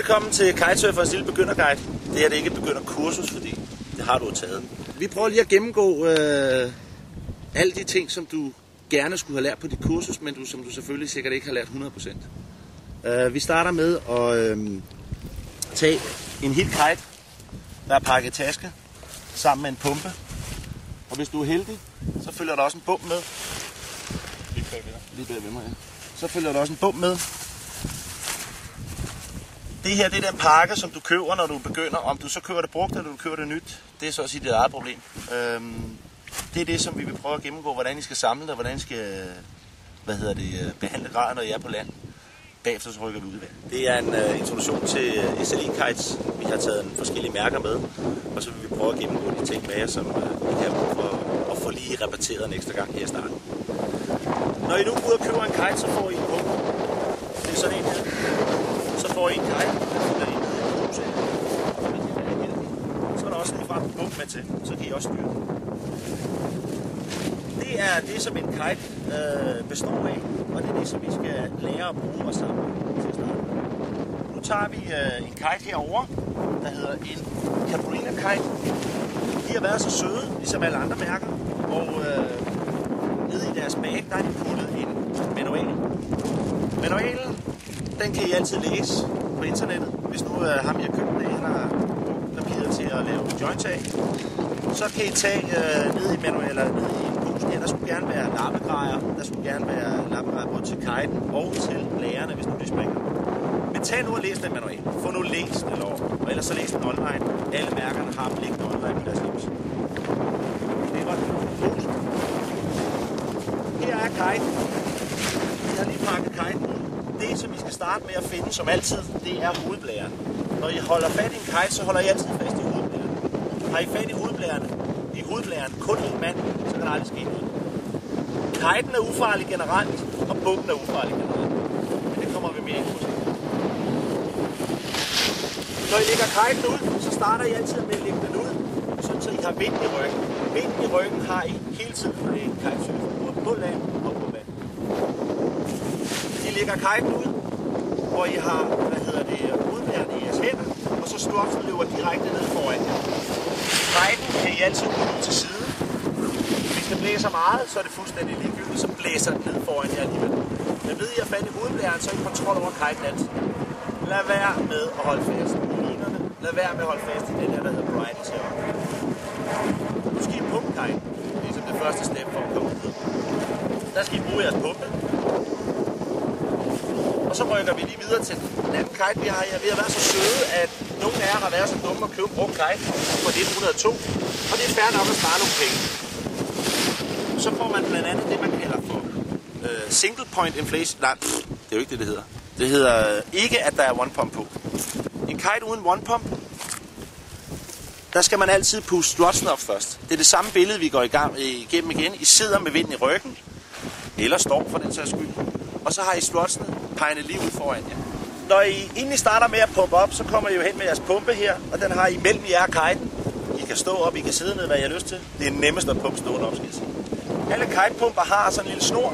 Velkommen til Kitesurferens lille begynderguide. Det her er ikke et begynderkursus, fordi det har du taget. Vi prøver lige at gennemgå alle de ting, som du gerne skulle have lært på dit kursus, men som du selvfølgelig sikkert ikke har lært 100%. Vi starter med at tage en hel kite, der er pakket i taske, sammen med en pumpe. Og hvis du er heldig, så følger der også en bum med. Lige bagved mig, ja. Så følger der også en bum med. Det her, det er den pakke, som du køber, når du begynder. Om du så køber det brugt, eller du køber det nyt, det er så at sige dit eget problem. Det er det, som vi vil prøve at gennemgå, hvordan I skal samle det, og hvordan I skal behandle grader, når I er på land. Bagefter så rykker vi ud i vand. Det er en introduktion til SLE-kites. Vi har taget en forskellige mærker med, og så vil vi prøve at gennemgå de ting med jer, som vi kan bruge for at få lige repeteret en ekstra gang her i starten. Når I nu går ud og køber en kite, så får I en pumpe. Det er sådan en her. Så får I en kite, der er nede i en hus af. Så er der også ligefrem en pumpe med til, så kan I også styre. Det er det, som en kite består af, og det er det, som vi skal lære at bruge og samle til at starte. Nu tager vi en kite herover, der hedder en Cabrina kite. De har været så søde, ligesom alle andre mærker, og nede i deres bag, der er de puttet en manual. Manualen, den kan I altid læse på internettet. Hvis nu ham, I har købt det, han har brugt papiret til at lave joints af, så kan I tage ned i manualer, ned i posen her. Der skulle gerne være lappegrejer. Der skulle gerne være lappegrejer både til kiten og til lærerne, hvis nu de springer. Men tag nu og læs den manual. Få nu læst det lov. Og ellers så læs den online. Alle mærkerne har dem liggende online på deres hjemmeside. Det var posen. Her er kiten. Vi har lige pakket kiten ud. Det, som I skal starte med at finde, som altid, det er hovedblæren. Når I holder fat i en kite, så holder I altid fast i hovedblæren. Har I fat i hovedblæren kun en mand, så kan der aldrig ske noget. Kiten er ufarlig generelt, og bumpen er ufarlig generelt. Men det kommer vi mere ind på. Når I lægger kiten ud, så starter I altid med at lægge den ud, så I har vind i ryggen. Vinden i ryggen har I hele tiden, når det er en kitesurfer, både på land og på vand. I lægger kiten ud, hvor I har, hovedblæren i jeres hænder, og så stoften løber direkte ned foran jer. Kiten kan I altid ud til siden. Hvis det blæser meget, så er det fuldstændig ligegyldigt, så blæser den ned foran jer alligevel. Men ved I at fat i hovedblæren, så er I kontrol over kiten altid. Lad være med at holde fast i linerne. Lad være med at holde fast i den der hedder bridles heroppe. Nu skal I pumpe kiten, ligesom det første step for at komme ud. Der skal I bruge jeres pumpe. Og så rykker vi lige videre til den anden kite, vi har her. Vi har været så søde, at nogle af jer har været så dumme at købe en brugt kite på 1902. Og det er fair nok at spare nogle penge. Så får man blandt andet det, man kalder for single point inflation. Nej, det er jo ikke det hedder. Det hedder ikke, at der er one pump på. En kite uden one pump, der skal man altid puste strutsen op først. Det er det samme billede, vi går igennem igen. I sidder med vinden i ryggen, eller står for den sags skyld. Og så har I strutsene pegnet lige ud foran jer. Når inden I starter med at pumpe op, så kommer I jo hen med jeres pumpe her, og den har I mellem jer og kiten. I kan stå op, I kan sidde ned, hvad I har lyst til. Det er nemmest at pumpe stående op, skal jeg sige. Alle kitepumper har sådan en lille snor.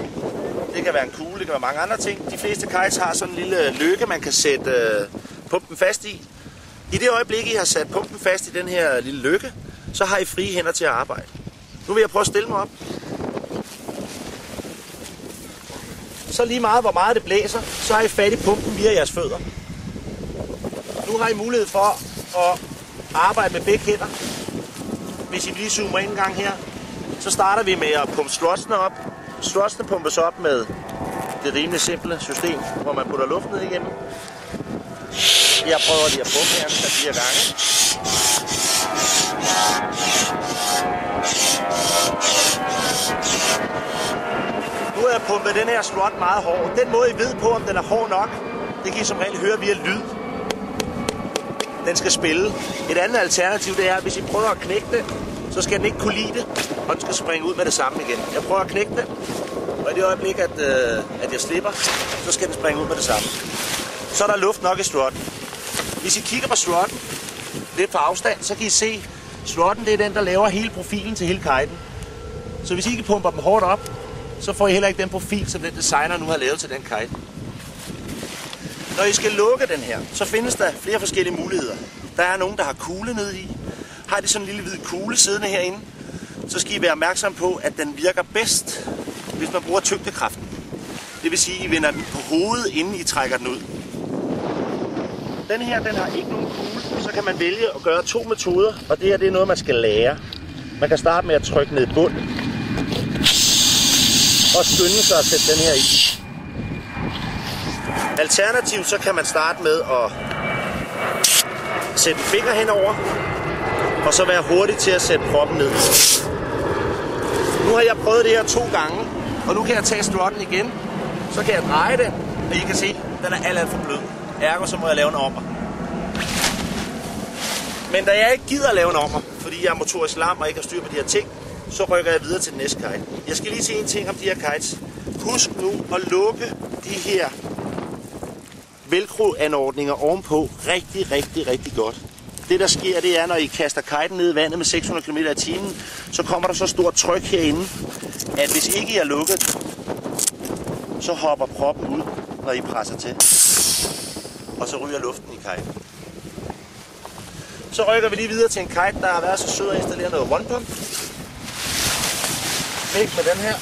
Det kan være en kugle, det kan være mange andre ting. De fleste kites har sådan en lille lykke, man kan sætte pumpen fast i. I det øjeblik, I har sat pumpen fast i den her lille lykke, så har I frie hænder til at arbejde. Nu vil jeg prøve at stille mig op. Så lige meget, hvor meget det blæser, så har I fat i pumpen via jeres fødder. Nu har I mulighed for at arbejde med begge hænder. Hvis I lige zoomer ind en gang her, så starter vi med at pumpe strutsene op. Strutsene pumpes op med det rimelig simple system, hvor man putter luft ned igennem. Jeg prøver lige at pumpe her 3-4 gange. Nu har jeg pumpet den her strut meget hård. Den måde I ved på, om den er hård nok, det kan I som regel høre via lyd. Den skal spille. Et andet alternativ, det er, at hvis I prøver at knække det, så skal den ikke kunne lide det, og den skal springe ud med det samme igen. Jeg prøver at knække den, og i det øjeblik, at jeg slipper, så skal den springe ud med det samme. Så er der luft nok i strutten. Hvis I kigger på strutten lidt på afstand, så kan I se, at strutten det er den, der laver hele profilen til hele kiten. Så hvis I ikke pumper dem hårdt op, så får I heller ikke den profil, som den designer nu har lavet til den kite. Når I skal lukke den her, så findes der flere forskellige muligheder. Der er nogen, der har kugle nede i. Har de sådan en lille hvid kugle siddende herinde, så skal I være opmærksom på, at den virker bedst, hvis man bruger tyngdekraften. Det vil sige, at I vender den på hovedet, inden I trækker den ud. Den her, den har ikke nogen kugle, så kan man vælge at gøre 2 metoder, og det her, det er noget, man skal lære. Man kan starte med at trykke ned i bunden, og skynde sig at sætte den her i. Alternativt så kan man starte med at sætte en finger henover, og så være hurtig til at sætte proppen ned. Nu har jeg prøvet det her 2 gange, og nu kan jeg tage strutten igen. Så kan jeg dreje den, og I kan se, at den er alt for blød. Ergo så må jeg lave en ommer. Men da jeg ikke gider at lave en ommer, fordi jeg er motorisk lam og ikke har styr på de her ting, så rykker jeg videre til den næste kite. Jeg skal lige sige en ting om de her kites. Husk nu at lukke de her velcro-anordninger ovenpå rigtig godt. Det der sker, det er, når I kaster kiten ned i vandet med 600 km/t, så kommer der så stort tryk herinde, at hvis ikke I er lukket, så hopper proppen ud, når I presser til. Og så ryger luften i kiten. Så rykker vi lige videre til en kite, der har været så sød at installere noget one pump. Væk med den her.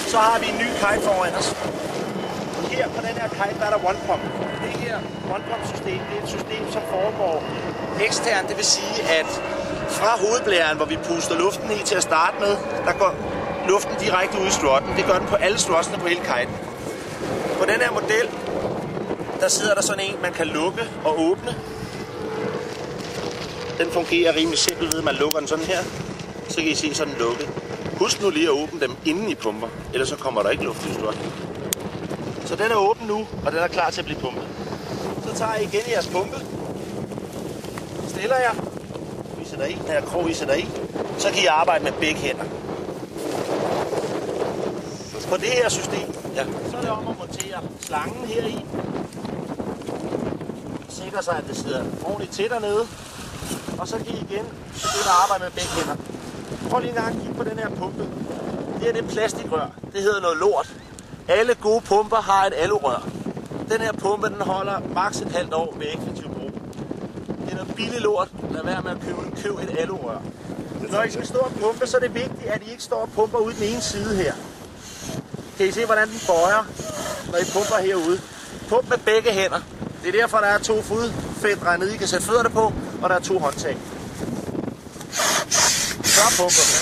Så har vi en ny kite foran os. Her på den her kite, der er der one pump. Det her one pump system, det er et system, som foregår eksternt. Det vil sige, at fra hovedblæren, hvor vi puster luften i til at starte med, der går luften direkte ud i strutten. Det gør den på alle strutsene på hele kiten. På den her model, der sidder der sådan en, man kan lukke og åbne. Den fungerer rimelig simpelt ved, at man lukker den sådan her. Så kan I se sådan lukket. Husk nu lige at åbne dem, inden I pumper, ellers så kommer der ikke luft i strutten. Så den er åben nu, og den er klar til at blive pumpet. Så tager I igen jeres pumpe. Stiller jeg. Vi sætter i. Når jeg krog, I sætter i. Så kan I arbejde med begge hænder. På det her system, så er det om at montere slangen her i. Sikre sig, at det sidder ordentligt til dernede. Og så kan I igen begynde at arbejde med begge hænder. Prøv lige en gang at kigge på den her pumpe. Det er det plastikrør. Det hedder noget lort. Alle gode pumper har et alurør. Den her pumpe, den holder maks et halvt år med effektiv brug. Det er noget billigt lort. Lad være med at købe et alurør. Når I skal stå og pumpe, så er det vigtigt, at I ikke står og pumper ud den ene side her. Kan I se, hvordan den bøjer, når I pumper herude? Pump med begge hænder. Det er derfor, der er 2 fodfædre nede, I kan sætte fødderne på, og der er 2 håndtag. Så pumper vi.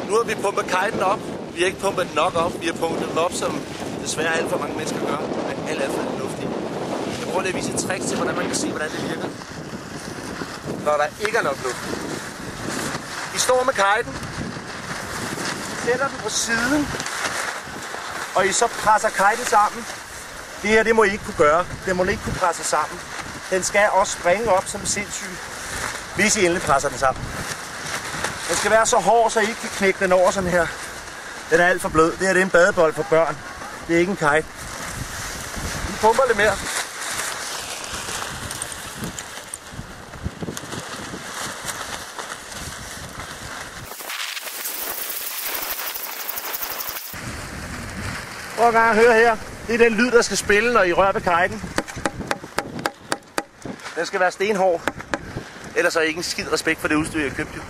Nu har vi pumpet kiten op. Vi har ikke pumpet den nok op. Vi har pumpet den op, som desværre alt for mange mennesker gør, med alt for lidt luft i. Jeg prøver lige at vise et trick til, hvordan man kan se, hvordan det virker, når der ikke er nok luft. I står med kiten, sætter den på siden, og I så presser kiten sammen. Det her, det må I ikke kunne gøre. Det må I ikke kunne presse sammen. Den skal også springe op som sindssyg, hvis I endelig presser den sammen. Den skal være så hård, så I ikke kan knække den over sådan her. Den er alt for blød. Det her, det er en badebold for børn. Det er ikke en kite. Vi pumper lidt mere. Prøv en gang at høre her. Det er den lyd, der skal spille, når I rører ved kiten. Den skal være stenhård. Ellers er I ikke en skid respekt for det udstyr, jeg købte.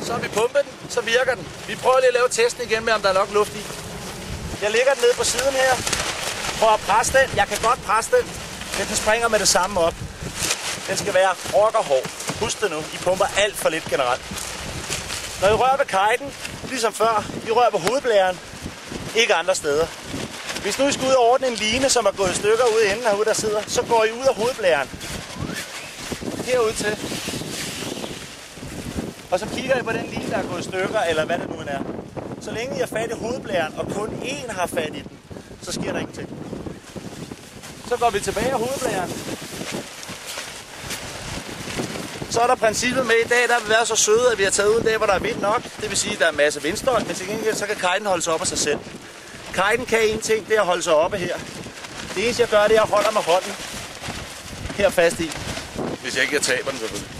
Så har vi pumpet den, så virker den. Vi prøver lige at lave testen igen med, om der er nok luft i. Jeg lægger den nede på siden her. Prøv at presse den. Jeg kan godt presse den. Den springer med det samme op. Den skal være rockerhård. Husk det nu. I pumper alt for lidt generelt. Når I rører ved kiten, ligesom før, I rører ved hovedblæren. Ikke andre steder. Hvis nu I skal ud og ordne en line, som er gået i stykker ude i enden herude, der sidder, så går I ud af hovedblæren. Herude til. Og så kigger I på den line, der er gået i stykker, eller hvad det nu er. Så længe I har fat i hovedblæren, og kun én har fat i den, så sker der ingenting. Så går vi tilbage af hovedblæren. Så er der princippet med i dag, der vil være så søde, at vi har taget ud en dag, hvor der er vind nok. Det vil sige, at der er en masse vindstøj, men til gengæld så kan kiten holde sig op af sig selv. Kiten kan en ting, det er at holde sig oppe her. Det eneste jeg gør, det er, at jeg holder med hånden her fast i. Hvis jeg ikke taber den selvfølgelig.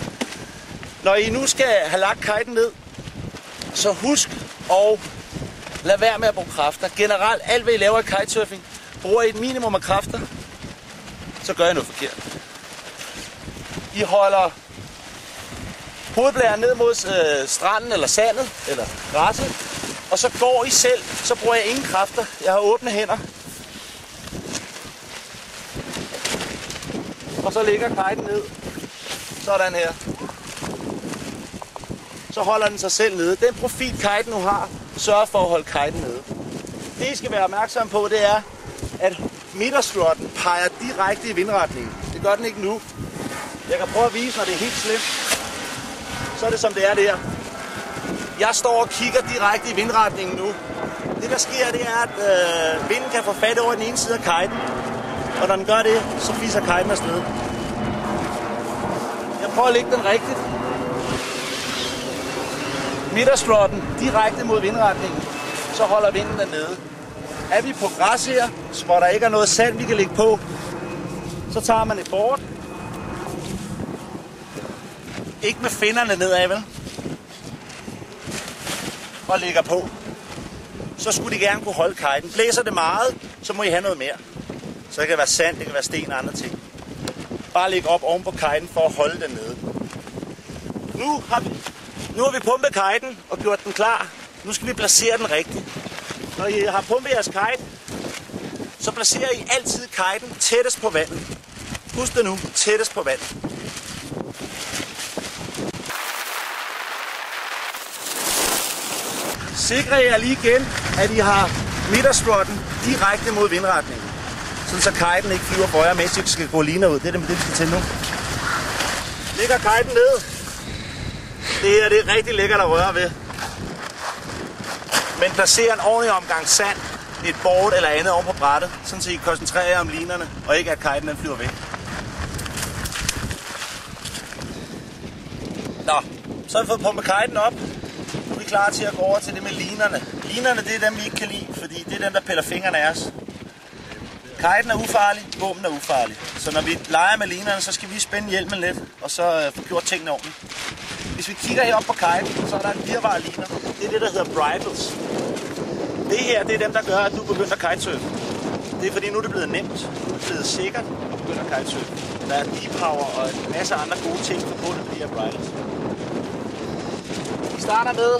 Når I nu skal have lagt kiten ned, så husk at lad være med at bruge kræfter. Generelt, alt hvad I laver i kitesurfing, bruger I et minimum af kræfter, så gør I noget forkert. I holder hovedblæren ned mod stranden eller sandet eller græsset, og så går I selv, så bruger jeg ingen kræfter. Jeg har åbne hænder. Og så ligger kiten ned. Sådan her. Så holder den sig selv nede. Den profil kiten nu har, sørger for at holde kiten nede. Det I skal være opmærksom på, det er, at midterstrutten peger direkte i vindretningen. Det gør den ikke nu. Jeg kan prøve at vise, når det er helt slemt. Så er det som det er der. Jeg står og kigger direkte i vindretningen nu. Det der sker, det er, at vinden kan få fat over den ene side af kiten. Og når den gør det, så fiser kiten afsted. Jeg prøver at lægge den rigtigt. Midterstrutten direkte mod vindretningen. Så holder vinden dernede. Er vi på græs her, hvor der ikke er noget sand, vi kan lægge på, så tager man et board. Ikke med finnerne nedad, vel? Og lægger på. Så skulle de gerne kunne holde kiten. Blæser det meget, så må I have noget mere. Så det kan være sand, det kan være sten og andre ting. Bare lægge op oven på kiten for at holde den nede. Nu har vi pumpet kiten og gjort den klar. Nu skal vi placere den rigtigt. Når I har pumpet jeres kite, så placerer I altid kiten tættest på vandet. Husk det nu, tættest på vandet. Sikrer jer lige igen, at I har midterstrutten direkte mod vindretningen. Sådan så kiten ikke flyver for jer, mens I skal gå liner ud. Det er det, vi skal til nu. Ligger kiten ned. Det her det er rigtig lækkert at røre ved. Men placer en ordentlig omgang sand, et board eller andet oven på brættet, sådan så I koncentrerer jer om linerne, og ikke at kiten den flyver væk. Nå, så har vi fået pumpet kiten op. Nu er vi klar til at gå over til det med linerne. Linerne, det er dem, vi ikke kan lide, fordi det er dem, der piller fingrene af os. Kiten er ufarlig, bomben er ufarlig. Så når vi leger med linerne, så skal vi spænde hjelmen lidt, og så få gjort tingene ordentligt. Hvis vi kigger herop på kiten, så er der en virvar af liner. Det er det, der hedder bridles. Det her, det er dem, der gør, at du begynder at kitesurfe. Det er fordi, nu er det blevet nemt, nu er det blevet sikkert at begynde at kitesurfe. Der er deep power og en masse andre gode ting forbundet med de her bridles. Vi starter med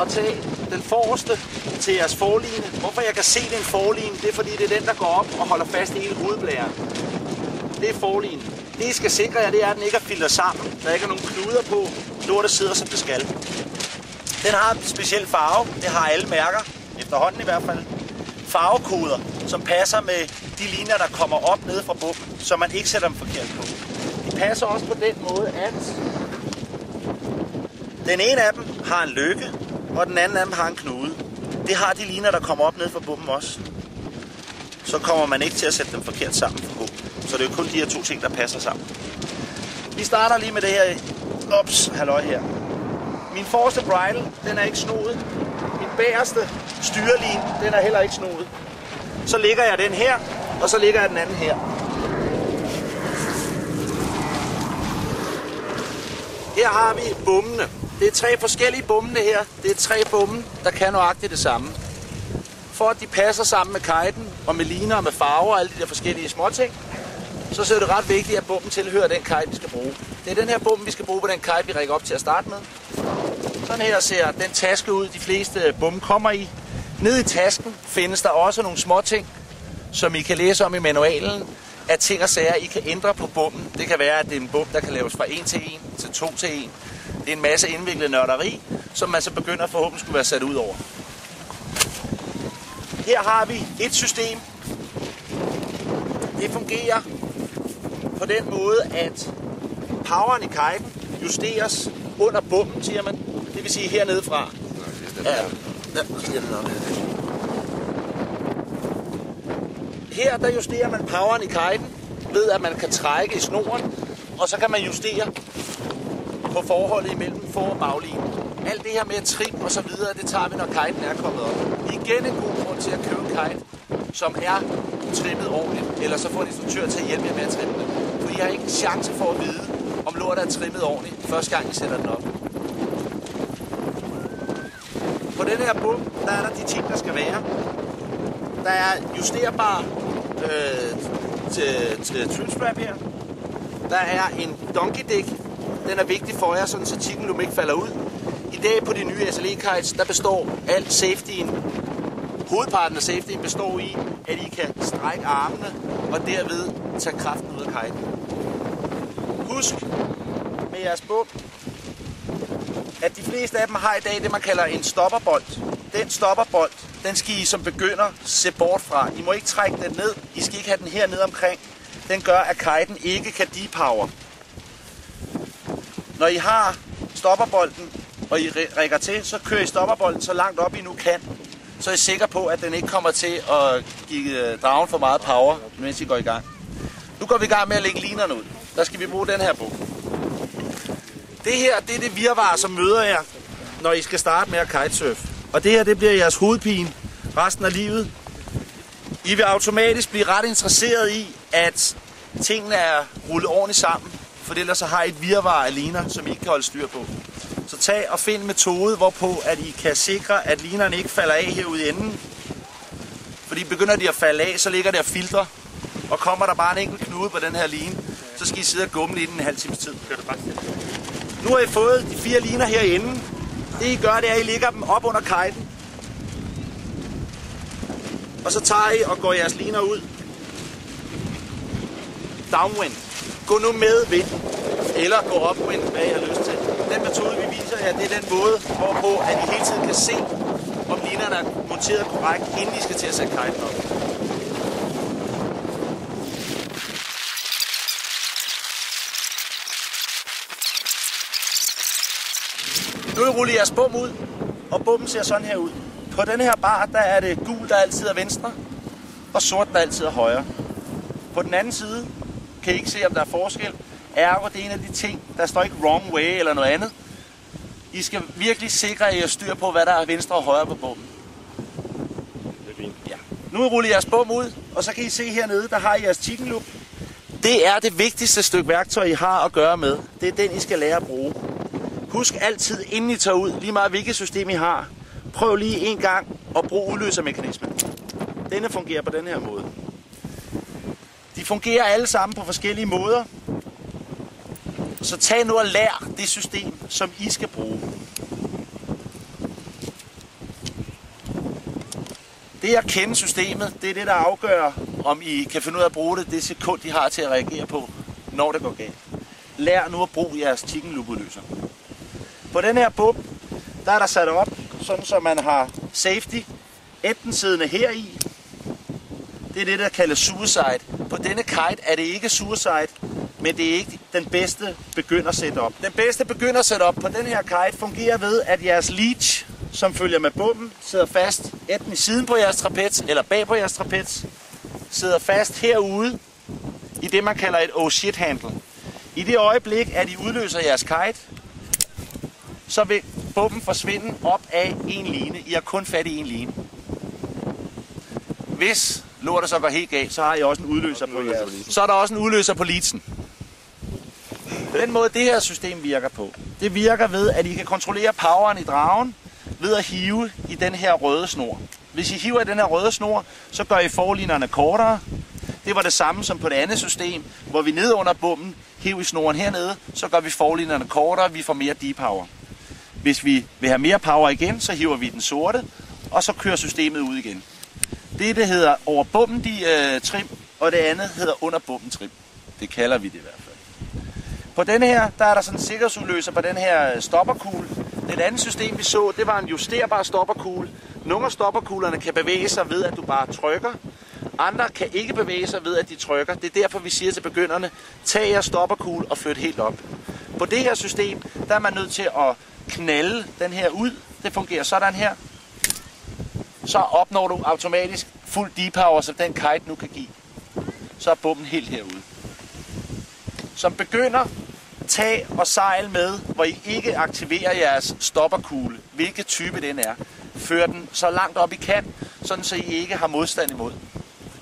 at tage den forreste til jeres forline. Hvorfor jeg kan se, det er en forline, det er fordi, det er den, der går op og holder fast i hele hovedblæren. Det er forline. Det I skal sikre jer, det er, at den ikke er filtret sammen. Der ikke er nogen knuder på. Lortet sidder, som det skal. Den har en speciel farve. Det har alle mærker. Efterhånden i hvert fald. Farvekoder, som passer med de linjer, der kommer op nede fra bunden, så man ikke sætter dem forkert på. De passer også på den måde, at den ene af dem har en lykke, og den anden af dem har en knude. Det har de linjer, der kommer op nede fra bunden også. Så kommer man ikke til at sætte dem forkert sammen for god. Så det er kun de her to ting, der passer sammen. Vi starter lige med det her. Ups, halløj her. Min forreste bridle, den er ikke snoet. Min bagerste styreline, den er heller ikke snoet. Så lægger jeg den her, og så lægger jeg den anden her. Her har vi bommene. Det er 3 forskellige bommene her. Det er 3 bomme, der kan nøjagtigt det samme. For at de passer sammen med kiten, og med liner og med farver og alle de der forskellige småting, så er det ret vigtigt, at bommen tilhører den kite, vi skal bruge. Det er den her bomme, vi skal bruge på den kite, vi rækker op til at starte med. Sådan her ser den taske ud, de fleste bomme kommer i. Nede i tasken findes der også nogle småting, som I kan læse om i manualen, af ting og sager, I kan ændre på bommen. Det kan være, at det er en bom, der kan laves fra 1 til 1 til 2 til 1. Det er en masse indviklet nørderi, som man så begynder forhåbentlig skulle være sat ud over. Her har vi et system. Det fungerer på den måde, at poweren i kiten justeres under bommen, siger man. Det vil sige hernede fra. Her der justerer man poweren i kiten ved, at man kan trække i snoren, og så kan man justere på forholdet imellem for- og baglinen. Alt det her med trip og så videre, det tager vi, når kiten er kommet op. Igen en god grund til at købe en kite, som er trimmet ordentligt, eller så få en instruktør til at hjælpe jer med at trimme den. For I har ikke en chance for at vide, om lortet er trimmet ordentligt, første gang I sætter den op. På den her bum, der er der de ting, der skal være. Der er justerbar trimstrap her. Der er en donkey dæk. Den er vigtig for jer, sådan så chicken loop ikke falder ud. I dag på de nye SLE kites, der består alt safetyen. Hovedparten af safetyen består i, at I kan strække armene og derved tage kraften ud af kiten. Husk med jeres bum, at de fleste af dem har i dag det, man kalder en stopperbold. Den stopperbold, den skal I som begynder se bort fra. I må ikke trække den ned. I skal ikke have den her ned omkring. Den gør, at kiten ikke kan depower. Når I har stopperbolden, og I rækker til, så kører I stopperbolden så langt op I nu kan. Så er I sikker på, at den ikke kommer til at give dragen for meget power, mens I går i gang. Nu går vi i gang med at lægge linerne ud. Der skal vi bruge den her på. Det her, det er det virvar, som møder jer, når I skal starte med at kitesurfe. Og det her, det bliver jeres hovedpine resten af livet. I vil automatisk blive ret interesseret i, at tingene er rullet ordentligt sammen. For ellers så har I et virvar af liner, som I ikke kan holde styr på. Så tag og find en metode, hvorpå at I kan sikre, at linerne ikke falder af herude i enden. Fordi begynder de at falde af, så ligger der filtre. Og kommer der bare en enkelt knude på den her line, så skal I sidde og gumle i den en halv times tid. Nu har I fået de 4 liner herinde. Det I gør, det er, at I lægger dem op under kiten. Og så tager I og går jeres liner ud. Downwind. Gå nu med vinden. Eller gå upwind, hvad I har lyst til. Den metode, vi viser jer, det er den måde, hvorpå at I hele tiden kan se, om linerne er monteret korrekt, inden I skal til at sætte kiten op. Nu ruller jeres bum ud, og bummen ser sådan her ud. På den her bar, der er det gul, der altid er venstre, og sort, der altid er højre. På den anden side kan I ikke se, om der er forskel. Ergo, det er en af de ting, der står ikke wrong way eller noget andet. I skal virkelig sikre, at I har styr på, hvad der er venstre og højre på bummen. Det er fint. Ja. Nu ruller jeres bum ud, og så kan I se hernede, der har I jeres chicken loop. Det er det vigtigste stykke værktøj, I har at gøre med. Det er den, I skal lære at bruge. Husk altid, inden I tager ud, lige meget hvilket system I har, prøv lige en gang at bruge udløsermekanismen. Denne fungerer på den her måde. De fungerer alle sammen på forskellige måder. Så tag nu og lær det system, som I skal bruge. Det at kende systemet, det er det, der afgør, om I kan finde ud af at bruge det sekund, I har til at reagere på, når det går galt. Lær nu at bruge jeres chicken loop udløser. På den her bum, der er der sat op, sådan så man har safety enten siddende her i. Det er det, der kaldes suicide. På denne kite er det ikke suicide, men det er ikke den bedste begynder-setup. Den bedste begynder-setup på den her kite fungerer ved, at jeres leech, som følger med bummen, sidder fast enten i siden på jeres trapez eller bag på jeres trapez, sidder fast herude i det, man kalder et oh shit handle. I det øjeblik, at I udløser jeres kite, så vil bummen forsvinde op af en line. I har kun fat i en line. Hvis lortet så går helt galt, så har I også en udløser på jeres. Så er der også en udløser på leadsen. Den måde, det her system virker på, det virker ved, at I kan kontrollere poweren i dragen ved at hive i den her røde snor. Hvis I hiver i den her røde snor, så gør I forlinerne kortere. Det var det samme som på det andet system, hvor vi ned under bummen hiver i snoren hernede, så gør vi forlinerne kortere, vi får mere depower. Hvis vi vil have mere power igen, så hiver vi den sorte, og så kører systemet ud igen. Det hedder over bummen trim, og det andet hedder under bummen trim. Det kalder vi det i hvert fald. På denne her, der er der sådan en sikkerhedsudløser på den her stopperkugle. Det andet system, vi så, det var en justerbar stopperkugle. Nogle af stopperkuglerne kan bevæge sig ved, at du bare trykker. Andre kan ikke bevæge sig ved, at de trykker. Det er derfor, vi siger til begynderne, tag jeres stopperkugle og flyt helt op. På det her system, der er man nødt til at knalde den her ud. Det fungerer sådan her. Så opnår du automatisk fuld depower, som den kite nu kan give. Så er bummen helt herude. Som begynder, tag og sejl med, hvor I ikke aktiverer jeres stopperkugle, hvilket type den er. Før den så langt op I kan, sådan så I ikke har modstand imod.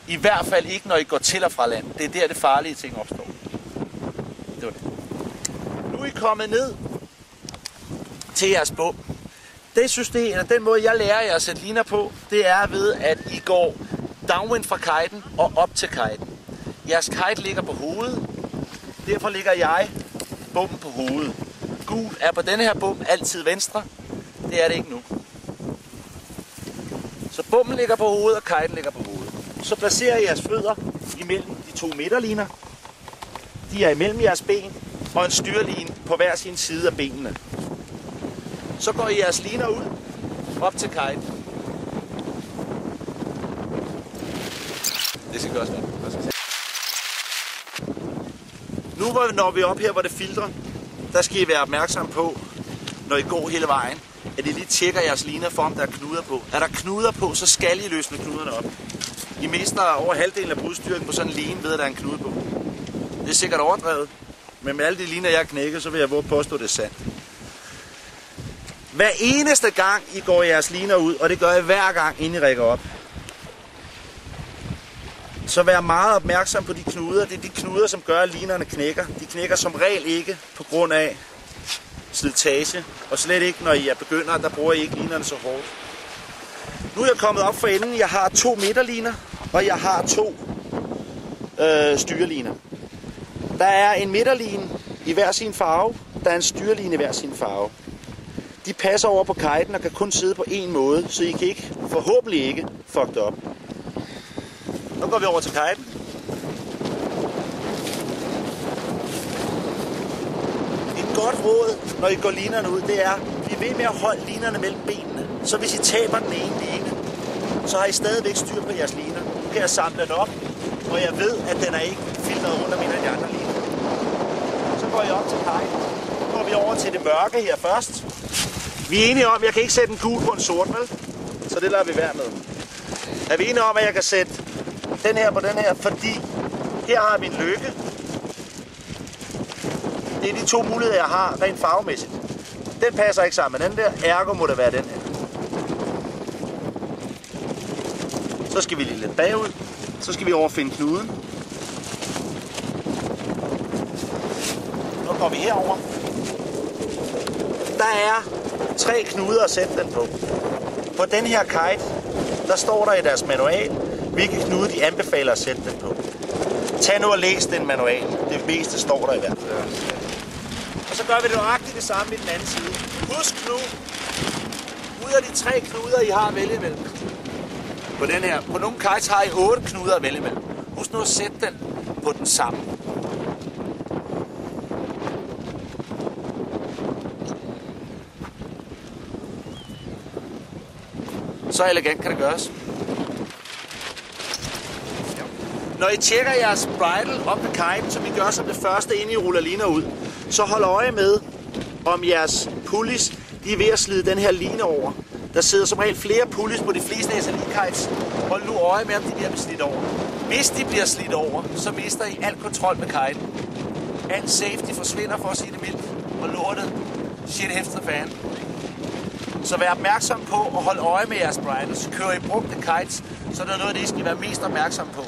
I hvert fald ikke, når I går til og fra land. Det er der, det farlige ting opstår. Det var det. Nu er I kommet ned til jeres bum. Det system, eller den måde, jeg lærer jer at sætte liner på, det er ved, at I går downwind fra kiten og op til kiten. Jeres kite ligger på hovedet. Derfor ligger jeg bummen på hovedet. Gul er på denne her bum altid venstre. Det er det ikke nu. Så bummen ligger på hovedet, og kiten ligger på hovedet. Så placerer I jeres fødder imellem de to midterliner. De er imellem jeres ben, og en styrline på hver sin side af benene. Så går I jeres liner ud, op til kiten. Det skal gøres vel. Nu når vi op her, hvor det filtrer, der skal I være opmærksom på, når I går hele vejen, at I lige tjekker jeres liner for, om der er knuder på. Er der knuder på, så skal I løsne knuderne op. I mister over halvdelen af brudstyrken på sådan en line, ved at der er en knude på. Det er sikkert overdrevet, men med alle de liner, jeg har knækket, så vil jeg våge påstå, det er sandt. Hver eneste gang, I går jeres liner ud, og det gør I hver gang, inden I rækker op, så vær meget opmærksom på de knuder. Det er de knuder, som gør, at linerne knækker. De knækker som regel ikke på grund af slitage, og slet ikke, når I er begyndere, der bruger I ikke linerne så hårdt. Nu er jeg kommet op for enden. Jeg har 2 midterliner, og jeg har 2 styreliner. Der er en midterline i hver sin farve, der er en styrline i hver sin farve. De passer over på kiten og kan kun sidde på én måde, så I kan ikke, forhåbentlig ikke, fuck det op. Nu går vi over til kiten. Et godt råd, når I går linerne ud, det er, bliv ved med at holde linerne mellem benene. Så hvis I taber den ene line, så har I stadigvæk styr på jeres liner. Nu kan jeg samle den op, og jeg ved, at den er ikke filtret rundt om en af de andre liner. Så går jeg op til kiten. Nu går vi over til det mørke her først. Vi er enige om, at jeg kan ikke sætte en gul på en sort, vel? Så det lader vi være med. Er vi enige om, at jeg kan sætte den her på den her, fordi her har vi en lykke. Det er de 2 muligheder, jeg har rent farvemæssigt. Den passer ikke sammen med den der, ergo må det være den her. Så skal vi lige lidt bagud. Så skal vi over finde knuden. Nu går vi herover. Der er 3 knuder at sætte den på. På den her kite, der står der i deres manual, hvilke knude de anbefaler at sætte den på. Tag nu og læs den manual. Det meste står der i hvert fald. Og så gør vi det nøjagtigt det samme i den anden side. Husk nu, ud af de 3 knuder, I har at vælge imellem. På den her. På nogle kites har I 8 knuder at vælge imellem. Husk nu at sætte den på den samme. Så elegant kan det gøres. Når I tjekker jeres bridle op med kiten, som I gør som det første, inden I ruller liner ud, så hold øje med, om jeres pulleys, de er ved at slide den her line over. Der sidder som regel flere pulleys på de fleste SLI-kites. Hold nu øje med, om de bliver slidt over. Hvis de bliver slidt over, så mister I al kontrol med kiten. Al safety forsvinder, for at sige det mildt, og lortet shit hæfter fan. Så vær opmærksom på at holde øje med jeres bridles. Kører I brugte kites, så er det noget af det, I skal være mest opmærksom på.